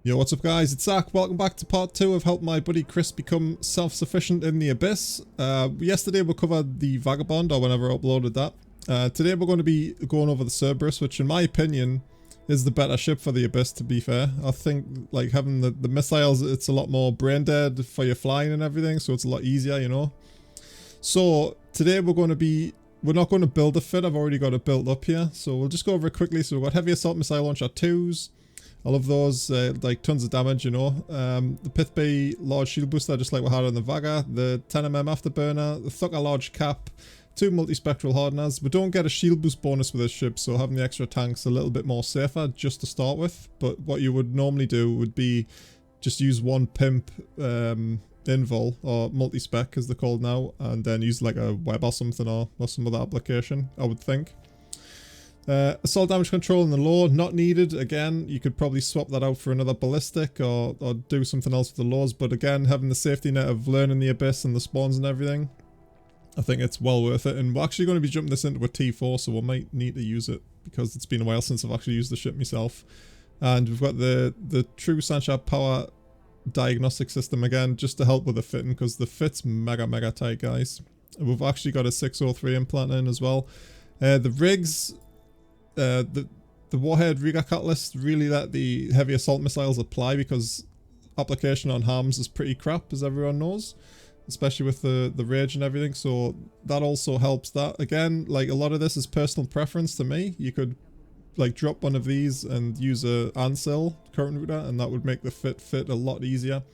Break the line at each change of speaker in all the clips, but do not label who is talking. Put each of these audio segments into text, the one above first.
Yo, what's up guys, it's Zach. Welcome back to part 2 of helping my buddy Chris become self-sufficient in the Abyss. Yesterday we covered the Vagabond, or whenever I uploaded that. Today we're going to be going over the Cerberus, which in my opinion is the better ship for the Abyss, to be fair. I think like having the missiles, it's a lot more brain dead for your flying and everything, so it's a lot easier, you know. So today we're not going to build a fit, I've already got it built up here. So we'll just go over it quickly. So we've got heavy assault missile launcher 2s. I love those, like tons of damage, you know. The Pith B large shield booster, just like we had on the Vaga. The 10mm afterburner, the Thucker large cap, 2 multispectral hardeners. We don't get a shield boost bonus with this ship, so having the extra tank's a little bit more safer just to start with. But what you would normally do would be just use one pimp invul, or multi-spec as they're called now, and then use like a web or something, or some other application, I would think. Assault damage control in the low, not needed. Again, you could probably swap that out for another ballistic or do something else with the lows, but again, having the safety net of learning the Abyss and the spawns and everything, I think it's well worth it. And we're actually going to be jumping this into a T4, so we might need to use it because it's been a while since I've actually used the ship myself. And we've got the true Sanshard power diagnostic system again, just to help with the fitting, because the fit's mega tight, guys. We've actually got a 603 implant in as well. The rigs, the warhead rigger catalyst really let the heavy assault missiles apply, because application on hams is pretty crap, as everyone knows, especially with the rage and everything. So that also helps that. Again, like a lot of this is personal preference to me. You could like drop one of these and use a ancil current router, and that would make the fit a lot easier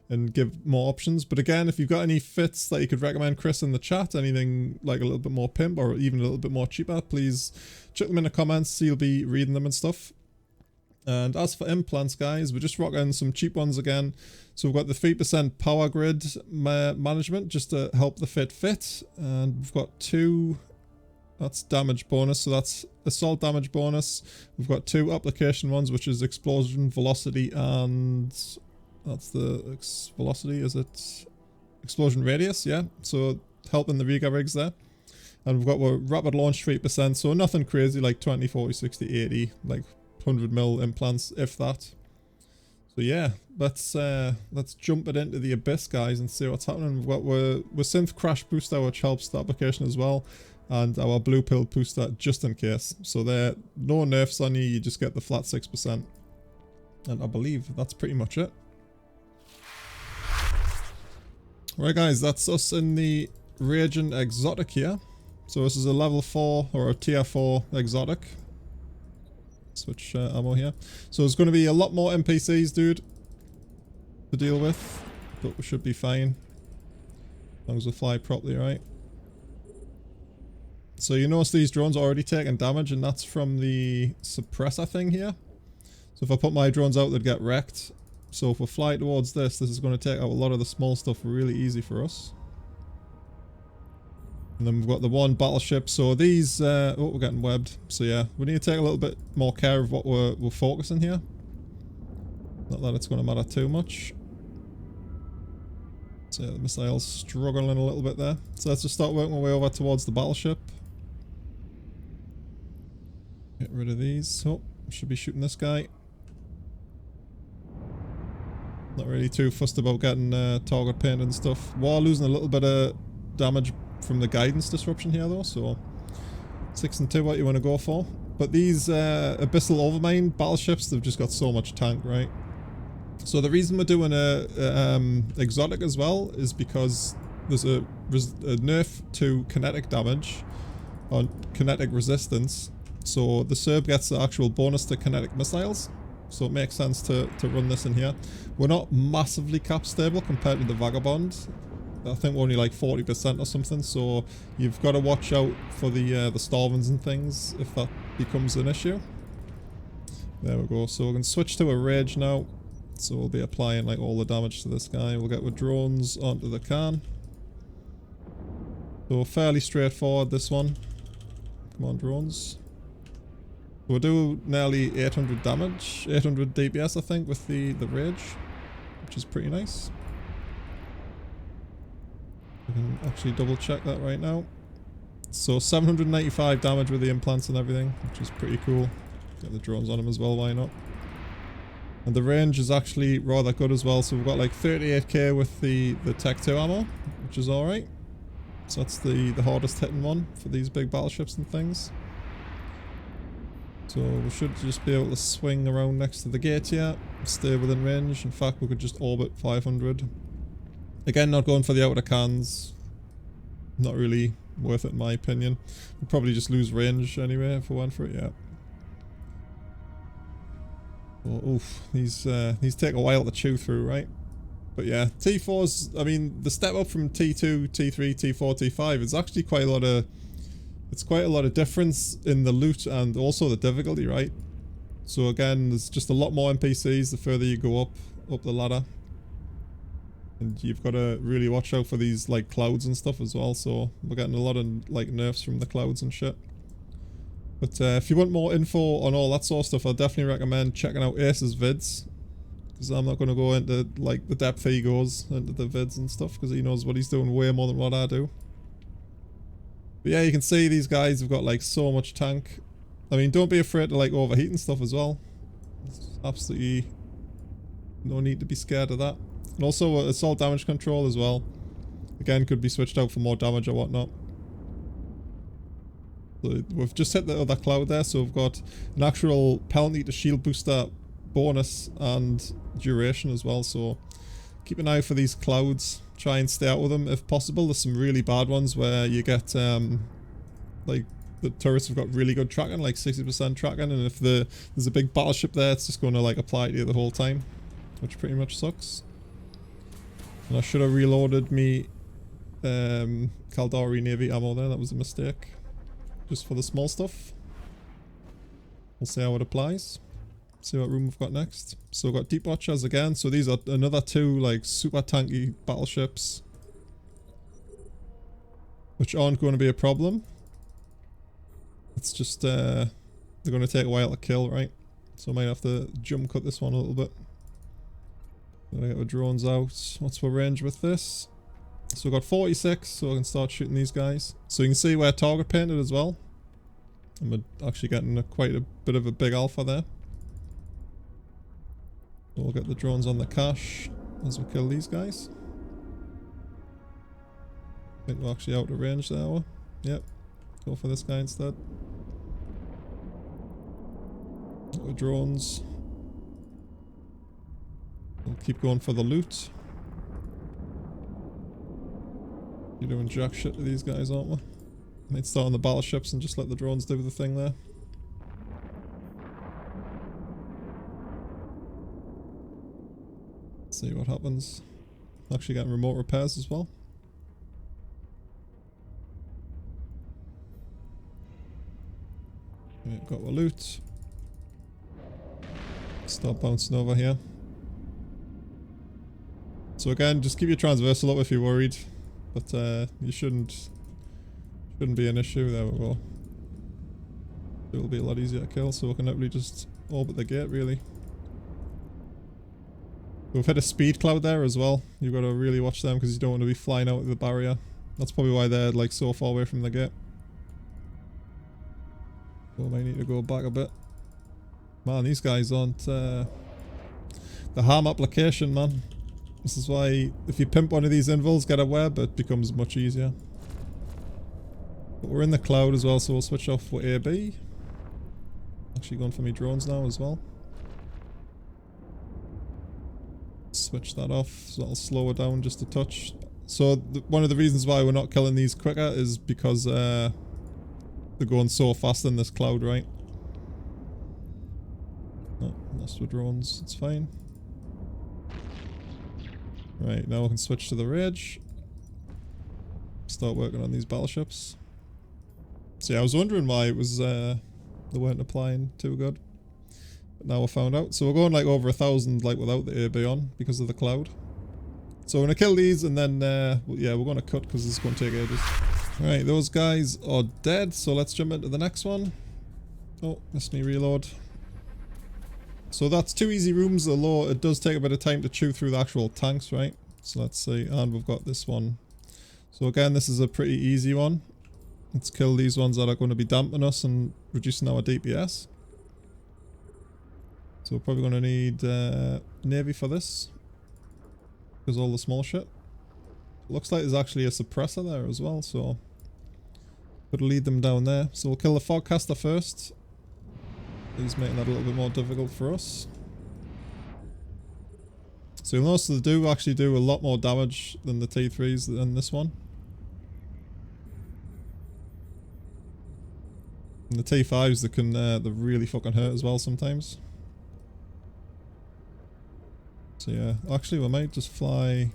and give more options. But again, if you've got any fits that you could recommend, Chris, in the chat, anything like a little bit more pimp or even a little bit more cheaper, please check them in the comments. You'll be reading them and stuff. And as for implants, guys, we're just rocking some cheap ones again. So we've got the 3% power grid management just to help the fit, and we've got 2. That's damage bonus, so that's assault damage bonus. We've got 2 application ones, which is explosion velocity, and that's the velocity, is it? Explosion radius, yeah. So helping the Riga rigs there. And we've got rapid launch 3%, so nothing crazy like 20, 40, 60, 80, like 100 mil implants, if that. So yeah, let's jump it into the Abyss, guys, and see what's happening. We've got we're synth crash booster, which helps the application as well, and our blue pill booster just in case. So there, no nerfs on you, you just get the flat 6%. And I believe that's pretty much it. Right guys, that's us in the Raging Exotic here. So this is a level 4 or a tier 4 exotic. Switch ammo here. So there's going to be a lot more NPCs, dude, to deal with, but we should be fine as long as we fly properly, right? So you notice these drones are already taking damage, and that's from the suppressor thing here. So if I put my drones out, they'd get wrecked. So if we fly towards this is going to take out a lot of the small stuff really easy for us. And then we've got the 1 battleship. So these, oh, we're getting webbed. So yeah, we need to take a little bit more care of what we're focusing here. Not that it's going to matter too much. So yeah, the missile's struggling a little bit there. So let's just start working our way over towards the battleship. Get rid of these. Oh, should be shooting this guy. Not really too fussed about getting target paint and stuff. We are losing a little bit of damage from the guidance disruption here though, so 6 and 2 what you want to go for. But these abyssal overmind battleships, they've just got so much tank, right? So the reason we're doing a exotic as well is because there's a nerf to kinetic damage or kinetic resistance. So the Cerb gets the actual bonus to kinetic missiles. So it makes sense to run this in here. We're not massively cap stable compared to the Vagabond. I think we're only like 40% or something. So you've got to watch out for the starvings and things if that becomes an issue. There we go. So we can switch to a rage now. So we'll be applying like all the damage to this guy. We'll get with drones onto the can. So fairly straightforward, this one. Come on, drones. We'll do nearly 800 damage, 800 DPS I think with the rage, which is pretty nice. We can actually double check that right now. So 795 damage with the implants and everything, which is pretty cool. Get the drones on them as well, why not? And the range is actually rather good as well. So we've got like 38k with the Tech 2 ammo, which is alright. So that's the hardest hitting one for these big battleships and things. So we should just be able to swing around next to the gate here, stay within range. In fact, we could just orbit 500. Again, not going for the outer cans. Not really worth it in my opinion. We'd probably just lose range anyway if we went for it, yeah. Oh, oof, these take a while to chew through, right? But yeah, T4's, I mean, the step up from T2, T3, T4, T5 is actually quite a lot of... It's quite a lot of difference in the loot and also the difficulty, right? So again, there's just a lot more NPCs the further you go up the ladder. And you've got to really watch out for these like clouds and stuff as well. So we're getting a lot of like nerfs from the clouds and shit. But if you want more info on all that sort of stuff, I'd definitely recommend checking out Ace's vids. Because I'm not going to go into like the depth he goes into the vids and stuff, because he knows what he's doing way more than what I do. But yeah, you can see these guys have got like so much tank. I mean, don't be afraid to like overheat and stuff as well. There's absolutely no need to be scared of that. And also assault damage control as well. Again, could be switched out for more damage or whatnot. So we've just hit the other cloud there, so we've got an actual penalty to shield booster bonus and duration as well. So keep an eye for these clouds. Try and stay out with them if possible. There's some really bad ones where you get like the turrets have got really good tracking, like 60% tracking, and if there's a big battleship there, it's just going to like apply to you the whole time, which pretty much sucks. And I should have reloaded me Caldari Navy ammo there. That was a mistake. Just for the small stuff. We'll see how it applies. See what room we've got next. So we've got Deep Watchers again. So these are another two like super tanky battleships, which aren't going to be a problem. It's just they're going to take a while to kill, right? So I might have to jump cut this one a little bit. Gonna get the drones out. What's our range with this? So we've got 46, so I can start shooting these guys. So you can see we're target painted as well. And we're actually getting quite a bit of a big alpha there. So we'll get the drones on the cache as we kill these guys. I think we're actually out of range there. Yep. Go for this guy instead. The drones. We'll keep going for the loot. You're doing jack shit to these guys, aren't we? Might start on the battleships and just let the drones do the thing there. See what happens. Actually getting remote repairs as well. Right, got the loot. Start bouncing over here. So again, just keep your transversal up if you're worried, but you shouldn't be an issue. There we go. It will be a lot easier to kill, so we can literally just orbit the gate really. We've hit a speed cloud there as well. You've got to really watch them because you don't want to be flying out of the barrier. That's probably why they're like so far away from the gate. So I might need to go back a bit. Man, these guys aren't the harm application, man. This is why if you pimp one of these invulns, get a web, it becomes much easier. But we're in the cloud as well, so we'll switch off for AB. Actually going for me drones now as well. Switch that off, so that'll slow it down just a touch. So one of the reasons why we're not killing these quicker is because they're going so fast in this cloud, right? Oh, lost with drones, it's fine. Right, now we can switch to the Rage. Start working on these battleships. So yeah, I was wondering why it was they weren't applying too good. But now I found out. So we're going like over 1,000 like without the AB on because of the cloud. So we're going to kill these and then yeah, we're going to cut because it's going to take ages. Right, those guys are dead, so let's jump into the next one. Oh, missed me reload. So that's 2 easy rooms, although it does take a bit of time to chew through the actual tanks, right? So let's see, and we've got this one. So again, this is a pretty easy one. Let's kill these ones that are going to be damping us and reducing our DPS. So we're probably going to need Navy for this. Because all the small shit. Looks like there's actually a suppressor there as well, so... Could lead them down there. So we'll kill the Fogcaster first. He's making that a little bit more difficult for us. So you'll notice they do actually do a lot more damage than the T3s in this one. And the T5s, they really fucking hurt as well sometimes. So yeah, actually we might just fly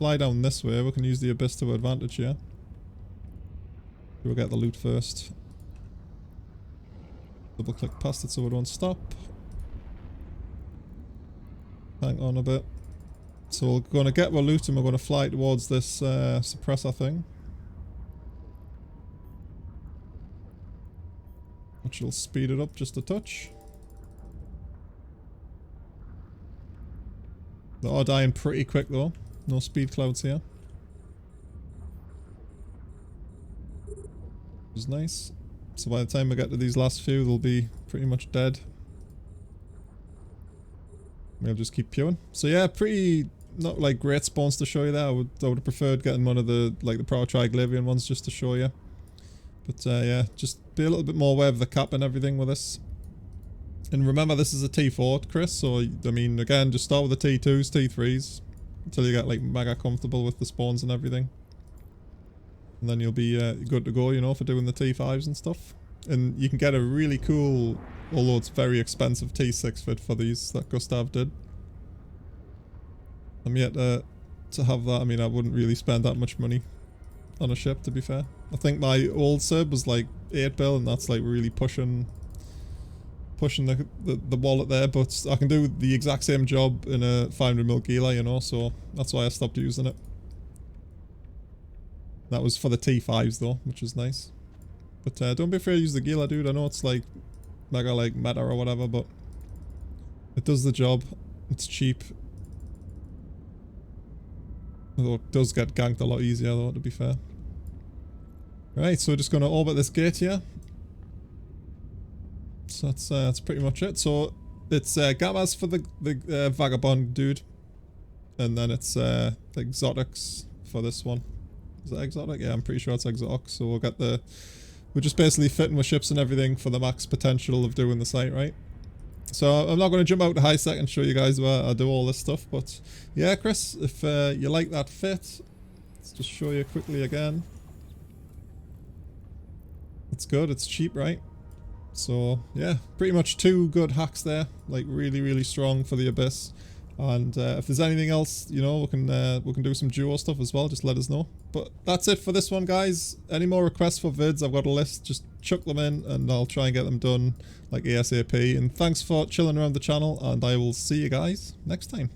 down this way. We can use the Abyss to advantage here. We'll get the loot first. Double click past it so we don't stop. Hang on a bit. So we're going to get our loot and we're going to fly towards this suppressor thing. Which will speed it up just a touch. They are dying pretty quick though. No speed clouds here. Which is nice. So by the time we get to these last few, they'll be pretty much dead. We'll just keep queuing. So yeah, pretty not like great spawns to show you there. I would have preferred getting one of the like the Pro Triglavian ones just to show you. But yeah, just be a little bit more aware of the cap and everything with this. And remember, this is a T4, Chris. So I mean, again, just start with the T2s, T3s until you get like mega comfortable with the spawns and everything. And then you'll be good to go, you know, for doing the T5s and stuff. And you can get a really cool, although it's very expensive, T6 fit for these that Gustav did. I'm yet to have that. I mean, I wouldn't really spend that much money on a ship, to be fair. I think my old Cerb was like 8 bill, and that's like really pushing the wallet there. But I can do the exact same job in a 500mm Gila, you know, so that's why I stopped using it. That was for the T5s though, which is nice. But don't be afraid to use the Gila, dude. I know it's like mega like meta or whatever, but it does the job. It's cheap. Although it does get ganked a lot easier though, to be fair. Right, so we're just going to orbit this gate here. So that's pretty much it. So it's Gammas for the Vagabond dude. And then it's exotics for this one. Is that exotic? Yeah, I'm pretty sure it's exotic. So we'll get we're just basically fitting with ships and everything for the max potential of doing the site, right? So I'm not going to jump out to high sec and show you guys where I do all this stuff, but yeah, Chris, if you like that fit, let's just show you quickly again. It's good, it's cheap, right? So yeah, pretty much 2 good hacks there, like really strong for the Abyss. And if there's anything else, you know, we can do some duo stuff as well, just let us know. But that's it for this one, guys. Any more requests for vids, I've got a list, just chuck them in and I'll try and get them done like ASAP. And thanks for chilling around the channel, and I will see you guys next time.